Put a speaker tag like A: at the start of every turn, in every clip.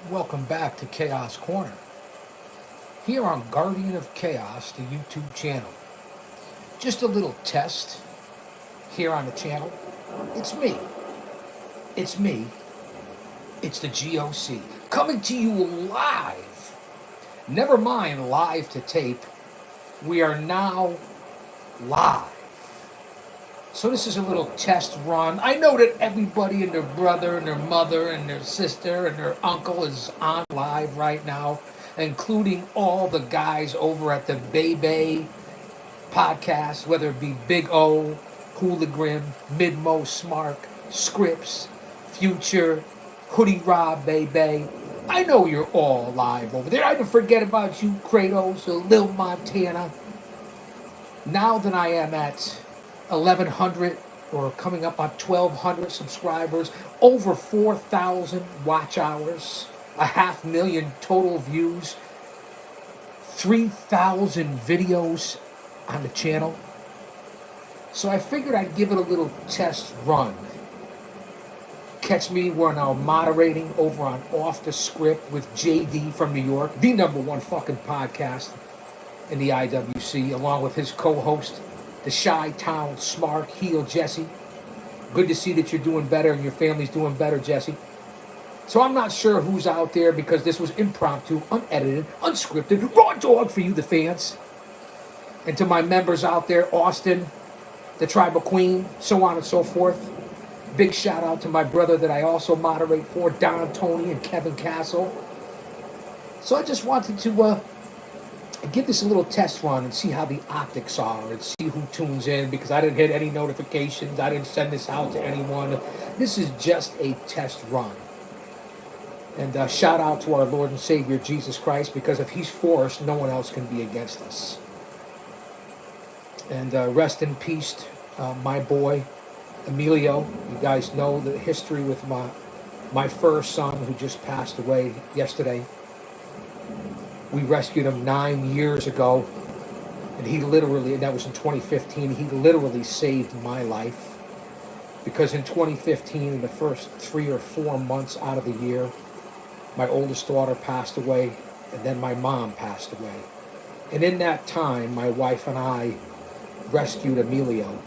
A: Welcome back to Chaos Corner, here on Guardian of Chaos, the YouTube channel. Just a little test here on the channel. It's me. It's me. It's the GOC. Coming to you live. Never mind live to tape. We are now live. So this is a little test run. I know that everybody and their brother and their mother and their sister and their uncle is on live right now, including all the guys over at the Bebe podcast, whether it be Big O, Hooligan, Midmo, Smark, Scripps, Future, Hoodie Rob, Bebe. I know you're all live over there. I didn't forget about you, Kratos, Lil Montana. Now that I am at 1,100 or coming up on 1,200 subscribers, over 4,000 watch hours, 500,000 total views, 3,000 videos on the channel. So I figured I'd give it a little test run. Catch me when I'm moderating over on Off the Script with JD from New York, the #1 fucking podcast in the IWC, along with his co-host, the Chi-Town Smart Heel Jesse. Good to see that you're doing better and your family's doing better, Jesse. So I'm not sure who's out there because this was impromptu, unedited, unscripted, raw dog for you, the fans. And to my members out there, Austin, the Tribal Queen, so on and so forth. Big shout out to my brother that I also moderate for, Don Tony and Kevin Castle. So I just wanted to give this a little test run and see how the optics are and see who tunes in, because I didn't hit any notifications. I didn't send this out to anyone. This is just a test run. And shout out to our Lord and Savior, Jesus Christ, because if he's for us, no one else can be against us. And rest in peace, my boy, Emilio. You guys know the history with my first son who just passed away yesterday. We rescued him 9 years ago, and he literally, and that was in 2015, he literally saved my life. Because in 2015, in the first 3 or 4 months out of the year, my oldest daughter passed away, and then my mom passed away. And in that time, my wife and I rescued Emilio,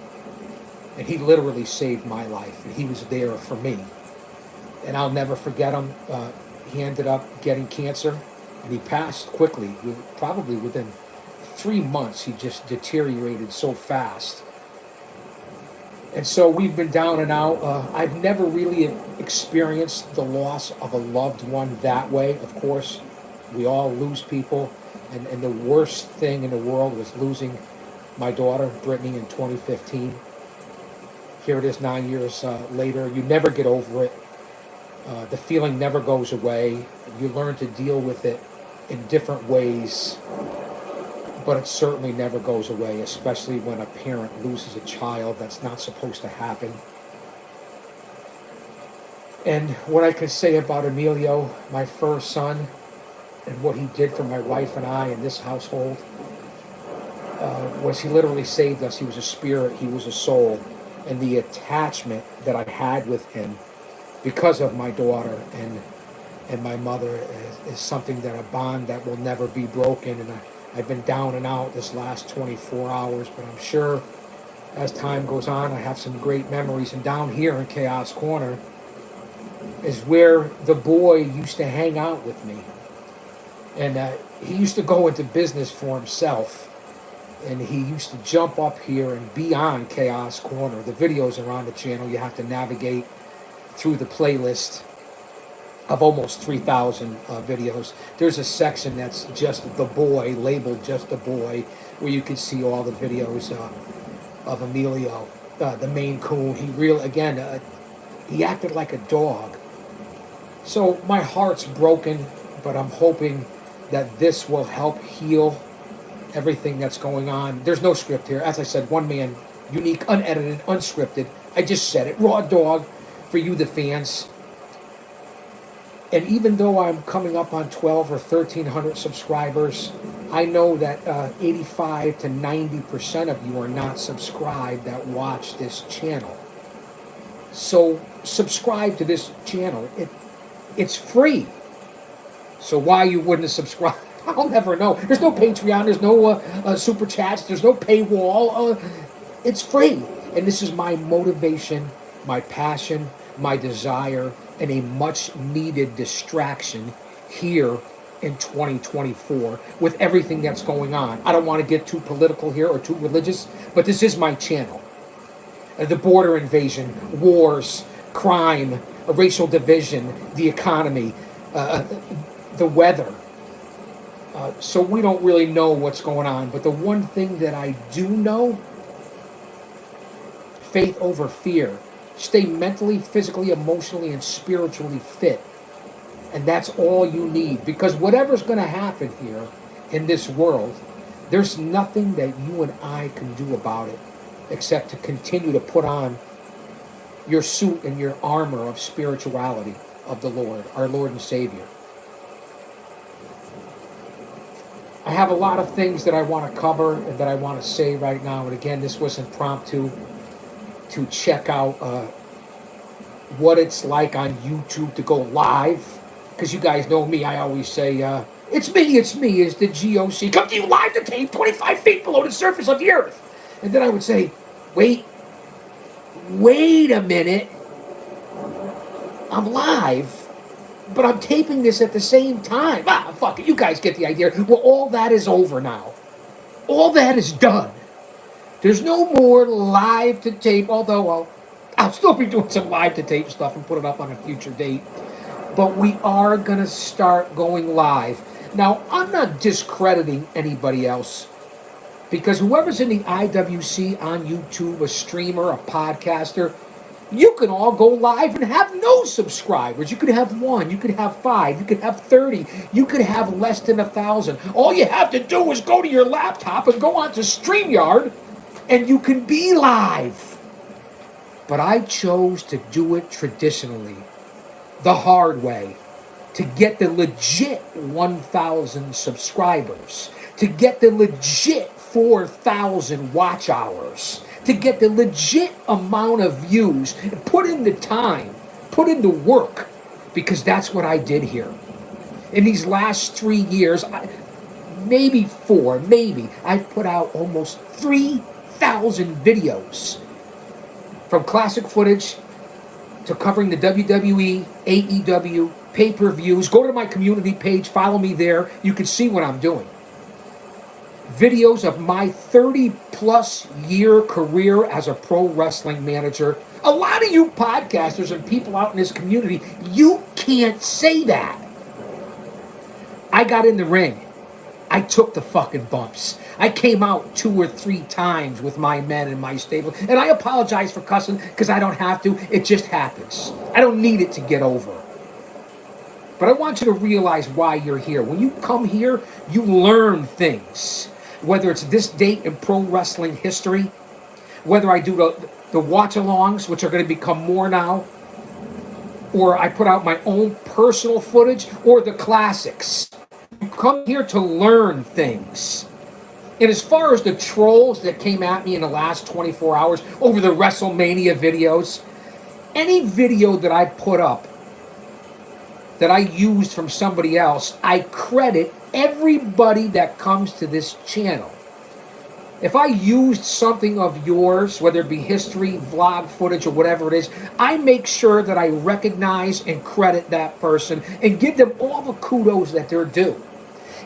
A: and he literally saved my life, and he was there for me. And I'll never forget him. He ended up getting cancer. And he passed quickly, probably within 3 months. He just deteriorated so fast. And so we've been down and out. I've never really experienced the loss of a loved one that way. Of course, we all lose people. And the worst thing in the world was losing my daughter, Brittany, in 2015. Here it is 9 years later. You never get over it. The feeling never goes away. You learn to deal with it in different ways, but it certainly never goes away, especially when a parent loses a child. That's not supposed to happen. And what I can say about Emilio, my first son, and what he did for my wife and I in this household, was he literally saved us. He was a spirit, he was a soul, and the attachment that I had with him because of my daughter and my mother is something that a bond that will never be broken. And I've been down and out this last 24 hours, but I'm sure as time goes on, I have some great memories. And down here in Chaos Corner is where the boy used to hang out with me. And he used to go into business for himself. And he used to jump up here and be on Chaos Corner. The videos are on the channel. You have to navigate through the playlist of almost 3,000 videos. There's a section that's just the boy, labeled just the boy, where you can see all the videos of Emilio, the Maine Coon. He acted like a dog. So my heart's broken, but I'm hoping that this will help heal everything that's going on. There's no script here. As I said, one man, unique, unedited, unscripted. I just said it. Raw dog for you, the fans. And even though I'm coming up on 12 or 1,300 subscribers, I know that 85 to 90% of you are not subscribed that watch this channel. So subscribe to this channel. It's free. So why you wouldn't subscribe, I'll never know. There's no Patreon, there's no super chats, there's no paywall. It's free. And this is my motivation, my passion, my desire, and a much needed distraction here in 2024 with everything that's going on. I don't want to get too political here or too religious, but this is my channel. The border invasion, wars, crime, racial division, the economy, the weather. So we don't really know what's going on. But the one thing that I do know, faith over fear. Stay mentally, physically, emotionally, and spiritually fit. And that's all you need. Because whatever's going to happen here in this world, there's nothing that you and I can do about it except to continue to put on your suit and your armor of spirituality of the Lord, our Lord and Savior. I have a lot of things that I want to cover and that I want to say right now. And again, this was impromptu to check out what it's like on YouTube to go live. Because you guys know me, I always say, it's me, it's the GOC. Come to you live to tape 25 feet below the surface of the earth. And then I would say, wait a minute. I'm live, but I'm taping this at the same time. Fuck it, you guys get the idea. Well, all that is over now. All that is done. There's no more live to tape, although I'll still be doing some live to tape stuff and put it up on a future date. But we are going to start going live. Now, I'm not discrediting anybody else, because whoever's in the IWC on YouTube, a streamer, a podcaster, you can all go live and have no subscribers. You could have 1, you could have 5, you could have 30, you could have less than 1,000. All you have to do is go to your laptop and go onto StreamYard, and you can be live. But I chose to do it traditionally, the hard way, to get the legit 1,000 subscribers, to get the legit 4,000 watch hours, to get the legit amount of views, and put in the time, put in the work, because that's what I did here. In these last 3 years, maybe 4, I've put out almost 3,000 videos, from classic footage to covering the WWE, AEW, pay-per-views. Go to my community page, follow me there. You can see what I'm doing. Videos of my 30-plus year career as a pro wrestling manager. A lot of you podcasters and people out in this community, you can't say that. I got in the ring. I took the fucking bumps. I came out 2 or 3 times with my men and my stable. And I apologize for cussing because I don't have to. It just happens. I don't need it to get over. But I want you to realize why you're here. When you come here, you learn things. Whether it's this date in pro wrestling history, whether I do the watch-alongs, which are going to become more now, or I put out my own personal footage, or the classics. You come here to learn things. And as far as the trolls that came at me in the last 24 hours over the WrestleMania videos, any video that I put up that I used from somebody else, I credit everybody that comes to this channel. If I used something of yours, whether it be history, vlog footage, or whatever it is, I make sure that I recognize and credit that person and give them all the kudos that they're due.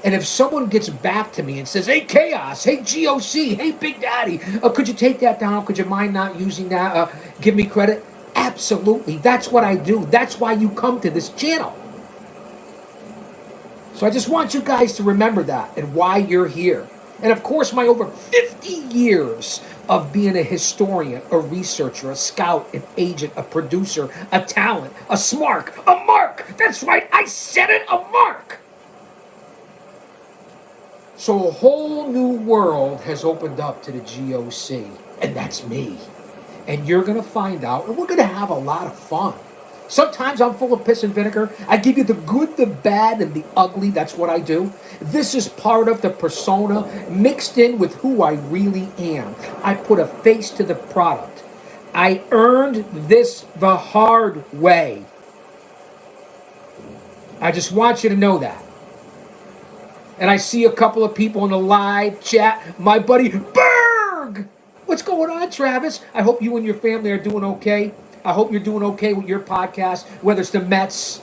A: And if someone gets back to me and says, hey, Chaos, hey, GOC, hey, Big Daddy, could you take that down? Could you mind not using that? Give me credit? Absolutely. That's what I do. That's why you come to this channel. So I just want you guys to remember that and why you're here. And of course, my over 50 years of being a historian, a researcher, a scout, an agent, a producer, a talent, a smark, a mark. That's right, I said it, a mark. So a whole new world has opened up to the GOC, and that's me. And you're going to find out, and we're going to have a lot of fun. Sometimes I'm full of piss and vinegar. I give you the good, the bad, and the ugly. That's what I do. This is part of the persona mixed in with who I really am. I put a face to the product. I earned this the hard way. I just want you to know that. And I see a couple of people in the live chat. My buddy Berg! What's going on, Travis? I hope you and your family are doing okay. I hope you're doing okay with your podcast, whether it's the Mets,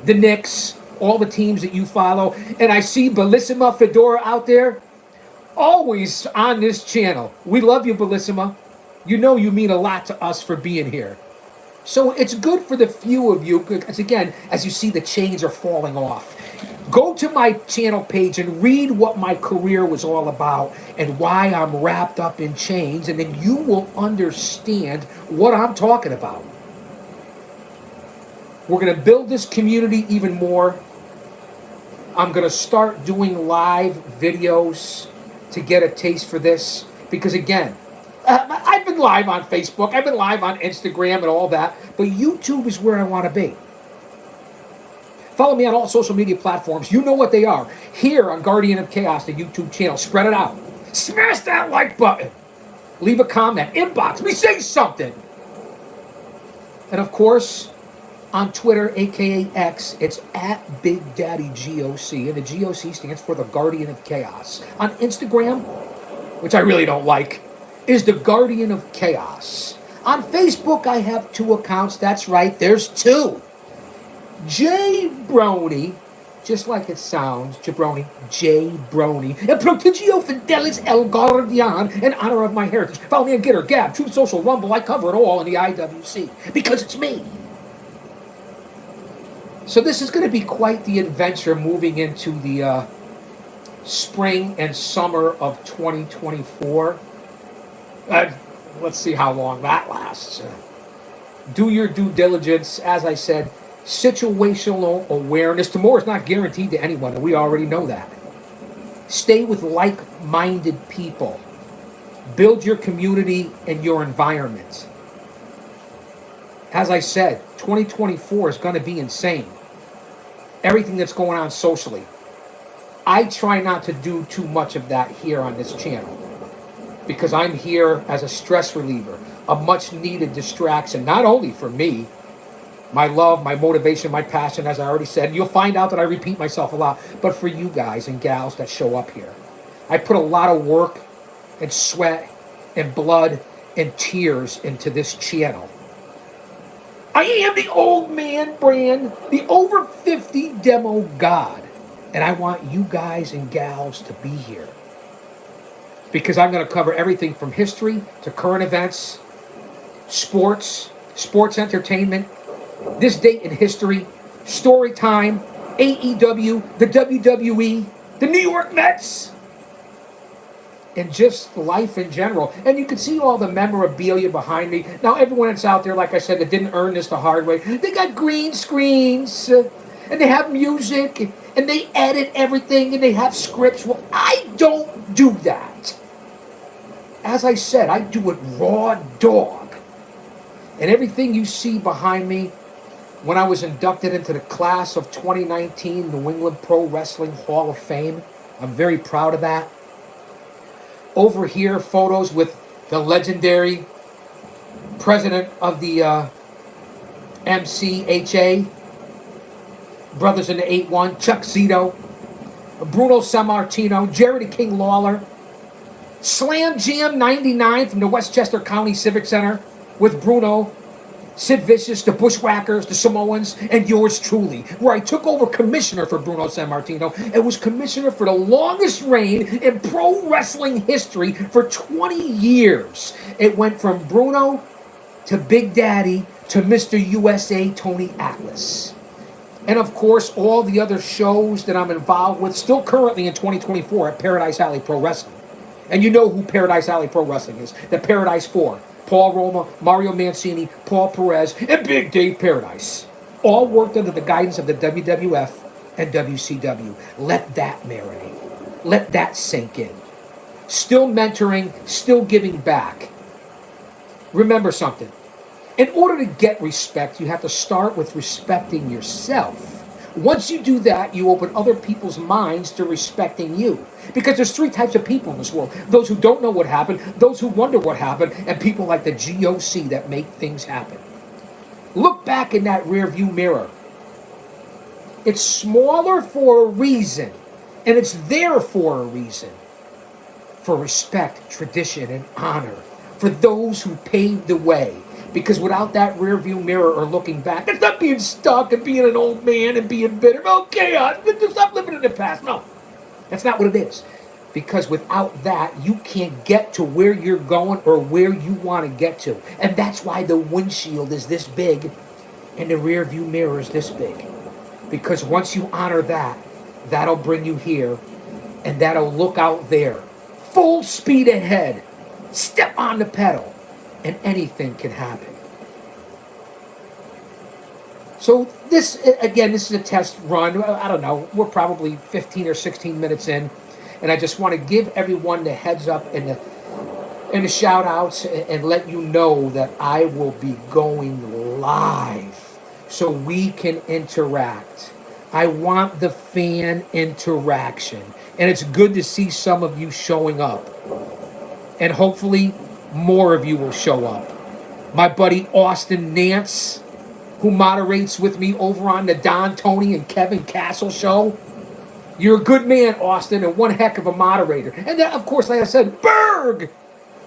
A: the Knicks, all the teams that you follow. And I see Bellissima Fedora out there, always on this channel. We love you, Bellissima. You know you mean a lot to us for being here. So it's good for the few of you, because again, as you see, the chains are falling off. Go to my channel page and read what my career was all about and why I'm wrapped up in chains, and then you will understand what I'm talking about. We're going to build this community even more. I'm going to start doing live videos to get a taste for this, because again, I've been live on Facebook, I've been live on Instagram and all that, but YouTube is where I want to be. Follow me on all social media platforms. You know what they are. Here on Guardian of Chaos, the YouTube channel. Spread it out. Smash that like button. Leave a comment. Inbox me. Say something. And of course, on Twitter, aka X, it's at Big Daddy GOC. And the GOC stands for the Guardian of Chaos. On Instagram, which I really don't like, is the Guardian of Chaos. On Facebook, I have 2 accounts. That's right, there's 2. J Brony, just like it sounds, Jabroni, J Brony, and Prodigio Fidelis El Guardian in honor of my heritage. Follow me on Gitter, Gab, Truth Social, Rumble. I cover it all in the IWC because it's me. So this is going to be quite the adventure moving into the spring and summer of 2024. Let's see how long that lasts. Do your due diligence. As I said, situational awareness. Tomorrow is not guaranteed to anyone, and we already know that. Stay with like-minded people. Build your community and your environment. As I said, 2024 is going to be insane. Everything that's going on socially. I try not to do too much of that here on this channel, because I'm here as a stress reliever, a much needed distraction, not only for me, my love, my motivation, my passion, as I already said. You'll find out that I repeat myself a lot, but for you guys and gals that show up here. I put a lot of work and sweat and blood and tears into this channel. I am the old man brand, the over 50 demo god, and I want you guys and gals to be here, because I'm going to cover everything from history to current events, sports entertainment, this date in history, story time, AEW, the WWE, the New York Mets, and just life in general. And you can see all the memorabilia behind me. Now, everyone that's out there, like I said, that didn't earn this the hard way, they got green screens, and they have music, and they edit everything, and they have scripts. Well, I don't do that. As I said, I do it raw dog. And everything you see behind me, when I was inducted into the class of 2019 New England Pro Wrestling Hall of Fame, I'm very proud of that. Over here, photos with the legendary president of the MCHA, Brothers in the 8-1, Chuck Zito, Bruno Sammartino, Jerry the King Lawler, Slam Jam 99 from the Westchester County Civic Center with Bruno, Sid Vicious, the Bushwhackers, the Samoans, and yours truly, where I took over commissioner for Bruno Sammartino and was commissioner for the longest reign in pro wrestling history for 20 years. It went from Bruno to Big Daddy to Mr. USA Tony Atlas. And of course, all the other shows that I'm involved with, still currently in 2024 at Paradise Alley Pro Wrestling. And you know who Paradise Alley Pro Wrestling is, the Paradise 4. Paul Roma, Mario Mancini, Paul Perez, and Big Dave Paradise. All worked under the guidance of the WWF and WCW. Let that marinate. Let that sink in. Still mentoring, still giving back. Remember something. In order to get respect, you have to start with respecting yourself. Once you do that, you open other people's minds to respecting you. Because there's 3 types of people in this world. Those who don't know what happened, those who wonder what happened, and people like the GOC that make things happen. Look back in that rear view mirror. It's smaller for a reason. And it's there for a reason. For respect, tradition, and honor. For those who paved the way. Because without that rear view mirror or looking back, it's not being stuck and being an old man and being bitter. Oh, chaos. Stop living in the past. No, that's not what it is. Because without that, you can't get to where you're going or where you want to get to. And that's why the windshield is this big and the rear view mirror is this big. Because once you honor that, that'll bring you here and that'll look out there. Full speed ahead. Step on the pedal and anything can happen. So this is a test run. I don't know. We're probably 15 or 16 minutes in. And I just want to give everyone the heads up and the shout outs and let you know that I will be going live so we can interact. I want the fan interaction. And it's good to see some of you showing up. And hopefully more of you will show up. My buddy Austin Nance, who moderates with me over on the Don, Tony, and Kevin Castle show. You're a good man, Austin, and one heck of a moderator. And then, of course, like I said, Berg!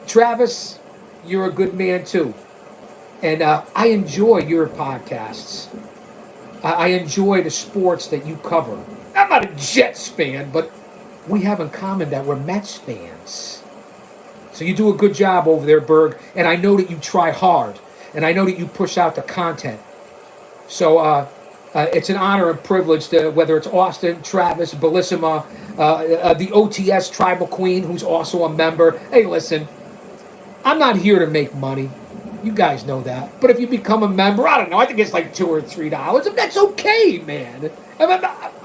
A: Travis, you're a good man, too. And I enjoy your podcasts. I enjoy the sports that you cover. I'm not a Jets fan, but we have in common that we're Mets fans. So you do a good job over there, Berg. And I know that you try hard. And I know that you push out the content. So, it's an honor and privilege to, whether it's Austin, Travis, Bellissima, the OTS Tribal Queen, who's also a member. Hey, listen, I'm not here to make money. You guys know that. But if you become a member, I don't know, I think it's like $2 or $3. And that's okay, man. I'm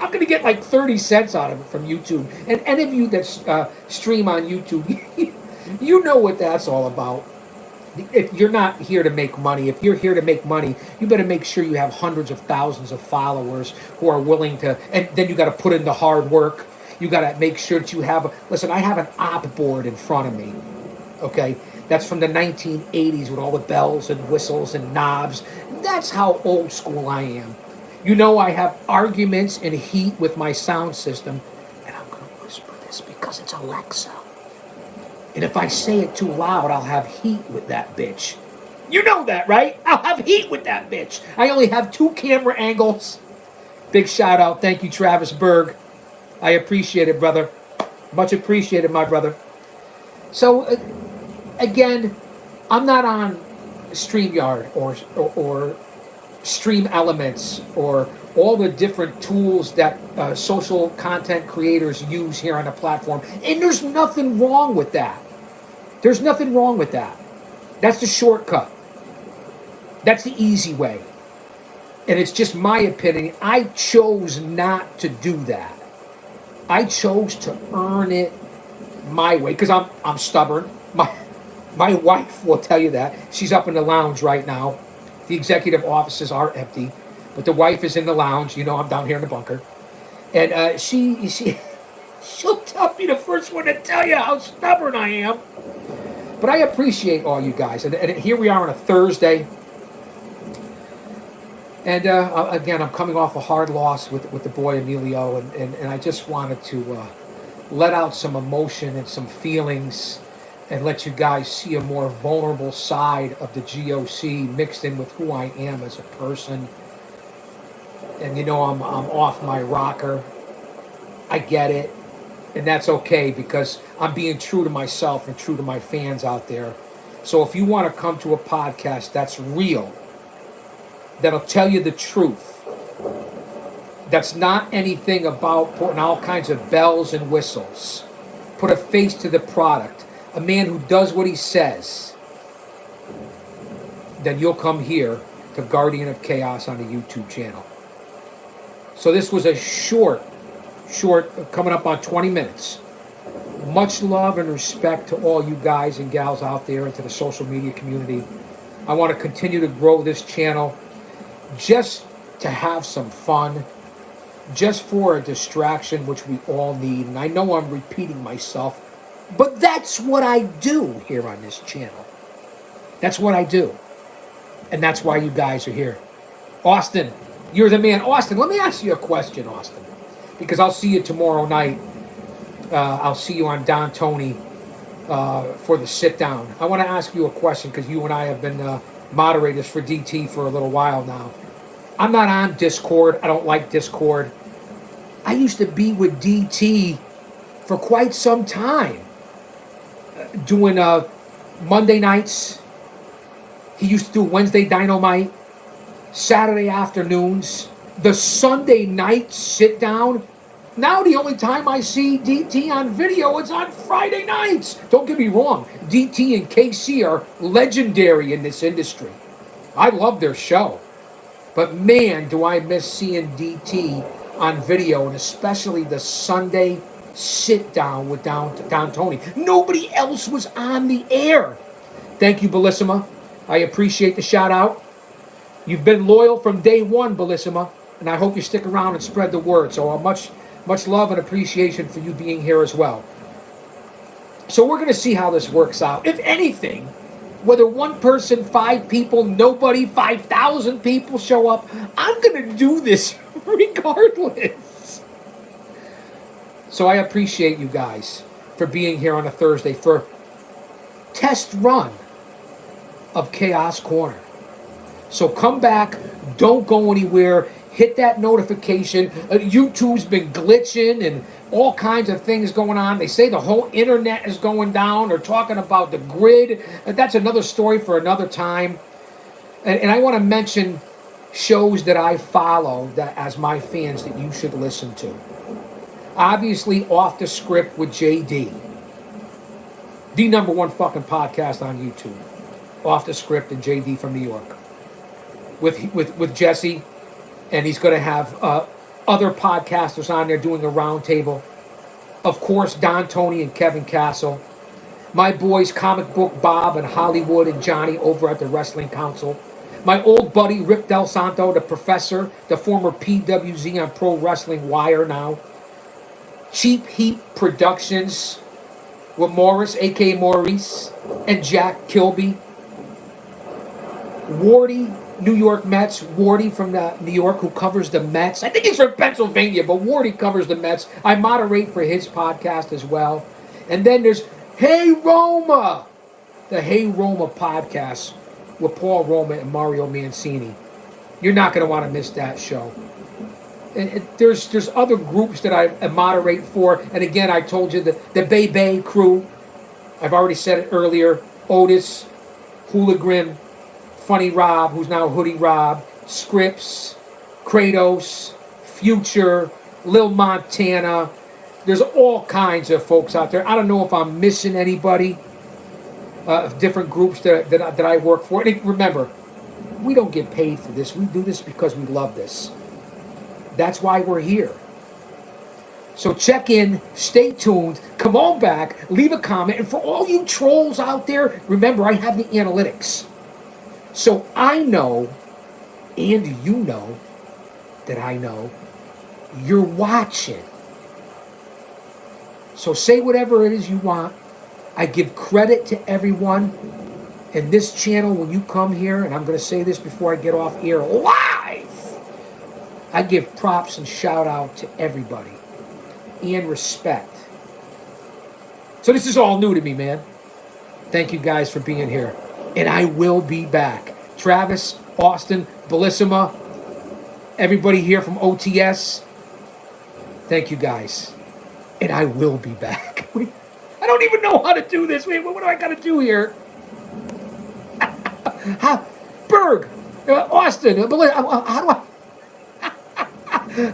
A: going to get like 30 cents out of it from YouTube. And any of you that stream on YouTube, you know what that's all about. If you're not here to make money, if you're here to make money, you better make sure you have hundreds of thousands of followers who are willing to, and then you got to put in the hard work. You got to make sure that you have, listen, I have an op board in front of me, okay? That's from the 1980s with all the bells and whistles and knobs. That's how old school I am. You know, I have arguments and heat with my sound system, and I'm going to whisper this because it's Alexa. And if I say it too loud, I'll have heat with that bitch. You know that, right? I'll have heat with that bitch. I only have 2 camera angles. Big shout out. Thank you, Travis Berg. I appreciate it, brother. Much appreciated, my brother. So, again, I'm not on StreamYard or Stream Elements or all the different tools that social content creators use here on the platform. And there's nothing wrong with that. There's nothing wrong with that. That's the shortcut. That's the easy way. And it's just my opinion. I chose not to do that. I chose to earn it my way because I'm stubborn. My wife will tell you that. She's up in the lounge right now. The executive offices are empty, but the wife is in the lounge. You know, I'm down here in the bunker. And she'll tell me the first one to tell you how stubborn I am. But I appreciate all you guys. And here we are on a Thursday. And again, I'm coming off a hard loss with the boy Emilio. And I just wanted to let out some emotion and some feelings and let you guys see a more vulnerable side of the GOC mixed in with who I am as a person. And you know, I'm off my rocker. I get it. And that's okay because I'm being true to myself and true to my fans out there. So if you want to come to a podcast that's real, that'll tell you the truth, that's not anything about putting all kinds of bells and whistles, put a face to the product, a man who does what he says, then you'll come here to Guardian of Chaos on the YouTube channel. So this was a short, coming up on 20 minutes. Much love and respect to all you guys and gals out there and to the social media community. I want to continue to grow this channel just to have some fun, just for a distraction, which we all need. And I know I'm repeating myself, but that's what I do here on this channel. That's what I do. And that's why you guys are here. Austin, you're the man. Austin, let me ask you a question, Austin. because I'll see you tomorrow night. I'll see you on Don Tony for the sit down. I want to ask you a question because you and I have been moderators for DT for a little while now. I'm not on Discord. I don't like Discord. I used to be with DT for quite some time, doing Monday nights. He used to do Wednesday Dynamite, Saturday afternoons, the Sunday night sit down. Now the only time I see DT on video is on Friday nights. Don't get me wrong, DT and KC are legendary in this industry. I love their show. But man, do I miss seeing DT on video, and especially the Sunday sit down with Don Tony. Nobody else was on the air. Thank you, Bellissima. I appreciate the shout out. You've been loyal from day one, Bellissima, and I hope you stick around and spread the word. So much love and appreciation for you being here as well. So we're going to see how this works out. If anything, whether one person, 5 people, nobody, 5,000 people show up, I'm going to do this regardless. So I appreciate you guys for being here on a Thursday for test run of Chaos Corner. So come back, don't go anywhere, hit that notification. YouTube's been glitching and all kinds of things going on. They say the whole internet is going down. They're talking about the grid. That's another story for another time. And I want to mention shows that I follow that as my fans that you should listen to. Obviously, Off the Script with JD. The number one fucking podcast on YouTube. Off the Script and JD from New York. With Jesse. And he's going to have other podcasters on there doing a roundtable. Of course, Don Tony and Kevin Castle. My boys, Comic Book Bob and Hollywood and Johnny over at the Wrestling Council. My old buddy, Rick Del Santo, the professor, the former PWZ on Pro Wrestling Wire now. Cheap Heat Productions with Morris, a.k.a. Maurice, and Jack Kilby. Wardy, New York Mets. Wardy from New York, who covers the Mets. I think he's from Pennsylvania, but Wardy covers the Mets. I moderate for his podcast as well. And then there's Hey Roma, the Hey Roma podcast with Paul Roma and Mario Mancini. You're not going to want to miss that show. And there's other groups that I moderate for. And again, I told you the Bay Bay crew. I've already said it earlier. Otis, Hooligan, Funny Rob, who's now Hoodie Rob, Scripps, Kratos, Future, Lil Montana. There's all kinds of folks out there. I don't know if I'm missing anybody. Different groups that I work for. And remember, we don't get paid for this. We do this because we love this. That's why we're here. So check in, stay tuned, come on back, leave a comment. And for all you trolls out there, remember, I have the analytics. So I know, and you know, that I know, you're watching. So say whatever it is you want. I give credit to everyone. And this channel, when you come here, and I'm going to say this before I get off air live, I give props and shout out to everybody. And respect. So this is all new to me, man. Thank you guys for being here. And I will be back. Travis, Austin, Bellissima, everybody here from OTS, thank you guys. And I will be back. I don't even know how to do this. Wait, what do I got to do here? Berg, Austin,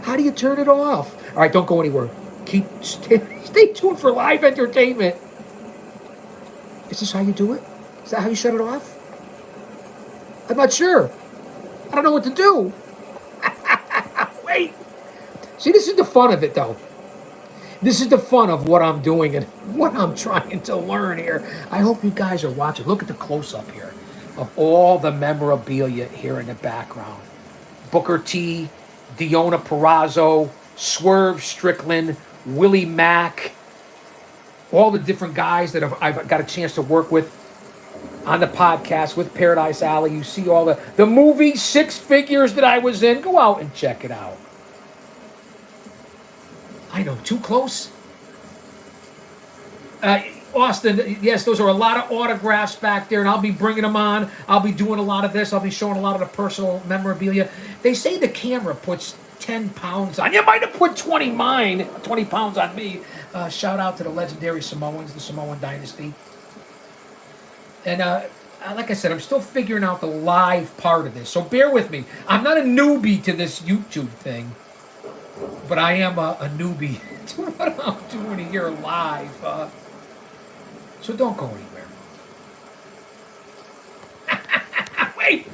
A: how do you turn it off? All right, don't go anywhere. Stay tuned for live entertainment. Is this how you do it? Is that how you shut it off? I'm not sure. I don't know what to do. Wait. See, this is the fun of it, though. This is the fun of what I'm doing and what I'm trying to learn here. I hope you guys are watching. Look at the close-up here of all the memorabilia here in the background. Booker T, Deonna Purrazzo, Swerve Strickland, Willie Mack, all the different guys that I've got a chance to work with on the podcast with Paradise Alley. You see all the movie Six Figures that I was in. Go out and check it out. I know, too close. Uh, Austin, yes, those are a lot of autographs back there, and I'll be bringing them on. I'll be doing a lot of this. I'll be showing a lot of the personal memorabilia. They say the camera puts 10 pounds on. You might have put 20 pounds on me. Shout out to the legendary Samoans, the Samoan dynasty. And like I said, I'm still figuring out the live part of this, so bear with me. I'm not a newbie to this YouTube thing, but I am a newbie to what I'm doing here live. So don't go anywhere. Wait!